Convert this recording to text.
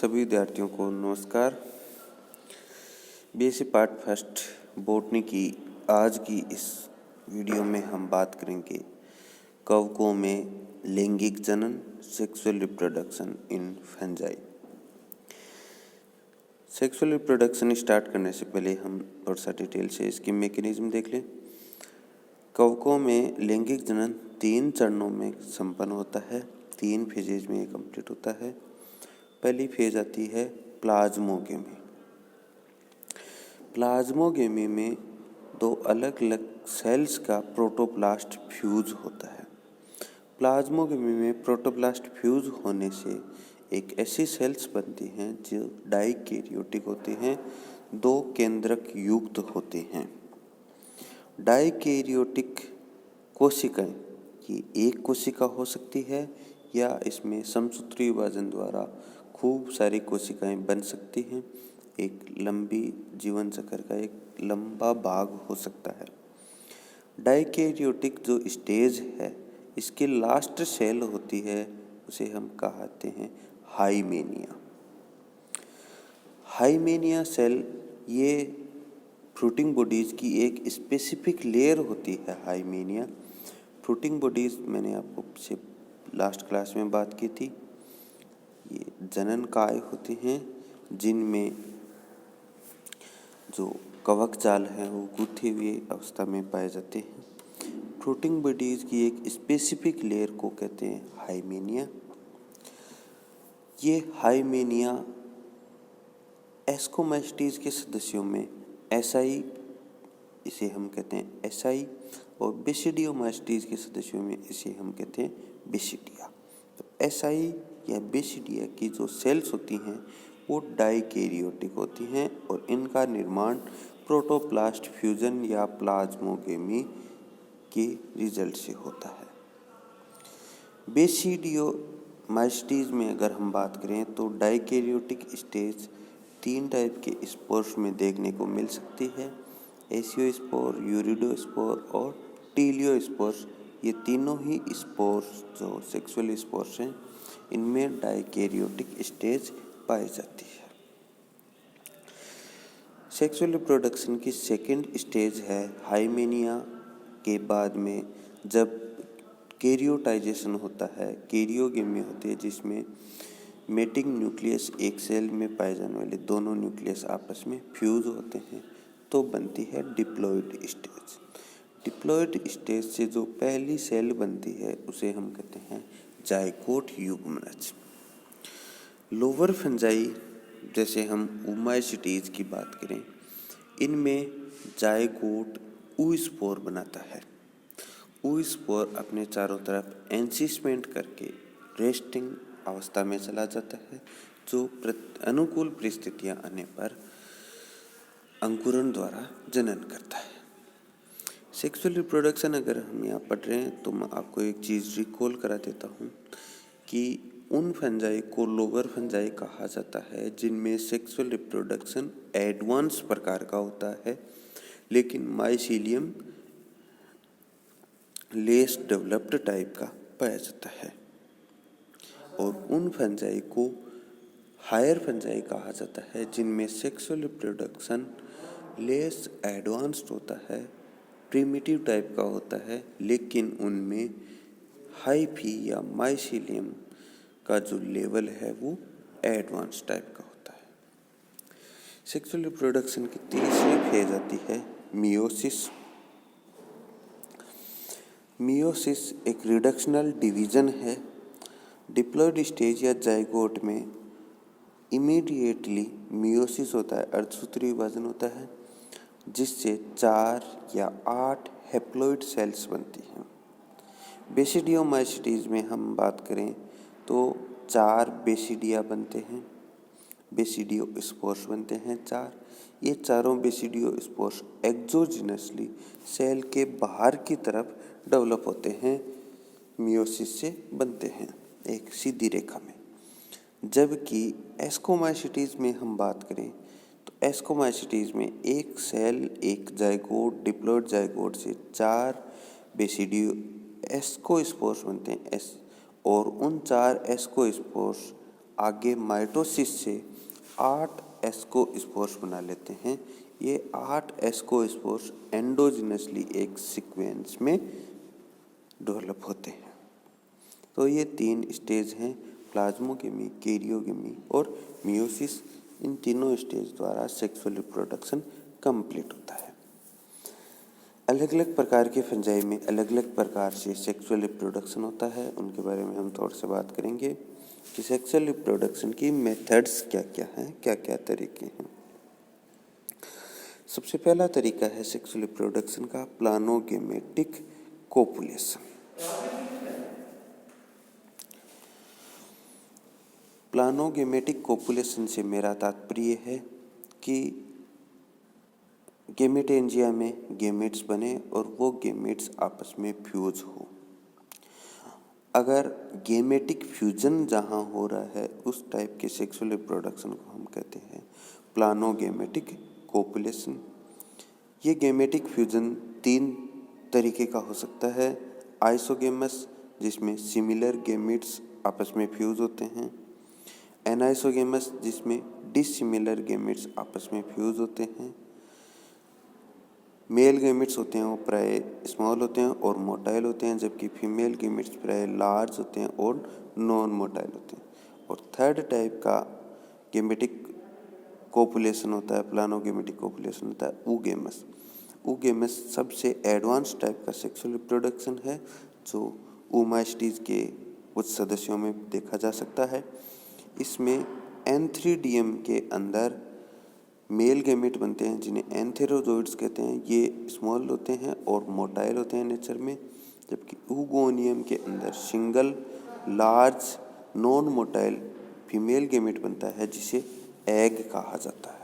सभी विद्यार्थियों को नमस्कार। बीएससी पार्ट फर्स्ट बॉटनी की आज की इस वीडियो में हम बात करेंगे कवकों में लैंगिक जनन, sexual reproduction in fungi. Sexual reproduction start करने से पहले हम थोड़ा सा डिटेल से इसकी मैकेनिज्म देख लें। कवकों में लैंगिक जनन 3 चरणों में संपन्न होता है, 3 फेजेज में कंप्लीट होता है। पहली फेज आती है प्लाज्मोगेमी। प्लाज्मोगेमी में 2 अलग अलग सेल्स का प्रोटोप्लास्ट फ्यूज होता है। प्लाज्मोगेमी में प्रोटोप्लास्ट फ्यूज होने से एक ऐसी सेल्स बनती हैं जो डाइकैरियोटिक होती हैं, 2 केंद्रक युक्त होते हैं। डाइकैरियोटिक कोशिकाएं ये एक कोशिका हो सकती है या इसमें समसूत्री विभाजन द्वारा खूब सारी कोशिकाएं बन सकती हैं। एक लंबी जीवन चक्र का एक लंबा भाग हो सकता है। डाइकैरियोटिक जो स्टेज है, इसकी लास्ट सेल होती है, उसे हम कहते हैं हाइमेनिया। हाइमेनिया सेल ये फ्रूटिंग बॉडीज की एक स्पेसिफिक लेयर होती है। हाइमेनिया फ्रूटिंग बॉडीज मैंने आपको से लास्ट क्लास में बात की थी। ये जननकाय होती हैं जिनमें जो कवक जाल है वो गूंथे हुए अवस्था में पाए जाते हैं। फ्रूटिंग बॉडीज की एक स्पेसिफिक लेयर को कहते हैं हाइमेनिया। ये हाइमेनिया एस्कोमाइस्टीज के सदस्यों में एसआई, इसे हम कहते हैं एसआई, और बेसिडियोमाइस्टीज के सदस्यों में इसे हम कहते हैं बेसिडिया। तो एसआई या बेसिडिया की जो सेल्स होती हैं वो डाइकैरियोटिक होती हैं और इनका निर्माण प्रोटोप्लास्ट फ्यूजन या प्लाज्मोगेमी के रिजल्ट से होता है। बेसिडियोमाइस्टीज में अगर हम बात करें तो डाइकैरियोटिक स्टेज 3 टाइप के स्पोर्स में देखने को मिल सकती है। एसियोस्पोर, यूरिडोस्पोर और टीलियोस्पोर्स। ये तीनों ही स्पोर्स जो सेक्सुअल स्पोर्स हैं, इनमें डाइकैरियोटिक स्टेज पाई जाती है। सेक्सुअल रिप्रोडक्शन की सेकेंड स्टेज है हाइमेनिया के बाद में जब कैरियोटाइजेशन होता है, कैरियोगेमी होती है, जिसमें मेटिंग न्यूक्लियस एक सेल में पाए जाने वाले दोनों न्यूक्लियस आपस में फ्यूज होते हैं तो बनती है डिप्लॉइड स्टेज। डिप्लॉइड स्टेज से जो पहली सेल बनती है उसे हम कहते हैं जाइगोट युग्मनज। लोअर फंजाई जैसे हम ओमाइसीटीज की बात करें, इनमें जाइगोट oospore बनाता है। oospore अपने चारों तरफ एनसिसमेंट करके रेस्टिंग अवस्था में चला जाता है, जो अनुकूल परिस्थितियां आने पर अंकुरण द्वारा जनन करता है। सेक्सुअल रिप्रोडक्शन अगर हम यहाँ पढ़ रहे हैं तो मैं आपको एक चीज़ रिकॉल करा देता हूँ कि उन फंजाई को लोअर फंजाई कहा जाता है जिनमें सेक्सुअल रिप्रोडक्शन एडवांस प्रकार का होता है, लेकिन माइसीलियम लेस डेवलप्ड टाइप का पाया जाता है। और उन फंजाई को हायर फंजाई कहा जाता है जिनमें सेक्सुअल रिप्रोडक्शन लेस एडवांस्ड होता है, प्रिमिटिव टाइप का होता है, लेकिन उनमें हाइफी या माइसीलियम का जो लेवल है वो एडवांस टाइप का होता है। सेक्सुअल रिप्रोडक्शन की तीसरी फेज आती है मियोसिस। मियोसिस एक रिडक्शनल डिवीजन है। डिप्लॉइड स्टेज या जाइगोट में इमीडिएटली मियोसिस होता है, अर्धसूत्री विभाजन होता है, जिससे 4 या 8 हैप्लॉइड सेल्स बनती हैं। बेसिडियोमाइसीटीज में हम बात करें तो 4 बेसिडिया बनते हैं, बेसिडियोस्पोर्स बनते हैं 4। ये चारों बेसिडियोस्पोर्स एक्सोजिनसली सेल के बाहर की तरफ डेवलप होते हैं, मियोसिस से बनते हैं एक सीधी रेखा में। जबकि एस्कोमाइसीटीज में हम बात करें तो एस्कोमाइसीटीज में एक सेल, एक जाइगोट, डिप्लॉइड जाइगोट से 4 बेसिडियो एस्कोस्पोर्स बनते हैं और उन 4 एस्कोस्पोर्स आगे माइटोसिस से 8 एस्कोस्पोर्स बना लेते हैं। ये 8 एस्कोस्पोर्स एंडोजिनसली एक सीक्वेंस में डेवलप होते हैं। तो ये 3 स्टेज हैं, प्लाज्मोगेमी, कैरियोगेमी और मियोसिस। इन तीनों स्टेज द्वारा सेक्सुअल रिप्रोडक्शन कंप्लीट होता है। अलग अलग प्रकार के फंजाई में अलग अलग प्रकार से सेक्सुअल रिप्रोडक्शन होता है, उनके बारे में हम थोड़ा सा बात करेंगे कि सेक्सुअल रिप्रोडक्शन की मेथड्स क्या क्या हैं, क्या क्या तरीके हैं। सबसे पहला तरीका है सेक्सुअल रिप्रोडक्शन का प्लानोगेमेटिक कोपुलेशन। प्लानोगेमेटिक कोपुलेशन से मेरा तात्पर्य है कि गेमेटेंजिया में गेमेट्स बने और वो गेमेट्स आपस में फ्यूज हो। अगर गेमेटिक फ्यूजन जहाँ हो रहा है उस टाइप के सेक्सुअल रिप्रोडक्शन को हम कहते हैं प्लानोगेमेटिक कोपुलेशन। ये गेमेटिक फ्यूजन 3 तरीके का हो सकता है। आइसोगेमस, जिसमें सिमिलर गेमेट्स आपस में फ्यूज होते हैं। एनाइसोगेमस, जिसमें डिसिमिलर गेमेट्स आपस में फ्यूज होते हैं। मेल गेमेट्स होते हैं वो प्राय स्मॉल होते हैं और मोटाइल होते हैं, जबकि फीमेल गेमेट्स प्राय लार्ज होते हैं और नॉन मोटाइल होते हैं। और थर्ड टाइप का गेमेटिक कोपुलेशन होता है, प्लानोगेमेटिक कोपुलेशन होता है ऊगेमस। ऊगेमस सबसे एडवांस टाइप का सेक्सुअल रिप्रोडक्शन है जो ऊमाइस्टीज के कुछ सदस्यों में देखा जा सकता है। इसमें एंथ्रीडियम के अंदर मेल गेमेट बनते हैं जिन्हें एंथेरोजोइड्स कहते हैं। ये स्मॉल होते हैं और मोटाइल होते हैं नेचर में, जबकि ऊगोनियम के अंदर single large non motile female gamete बनता है जिसे एग कहा जाता है।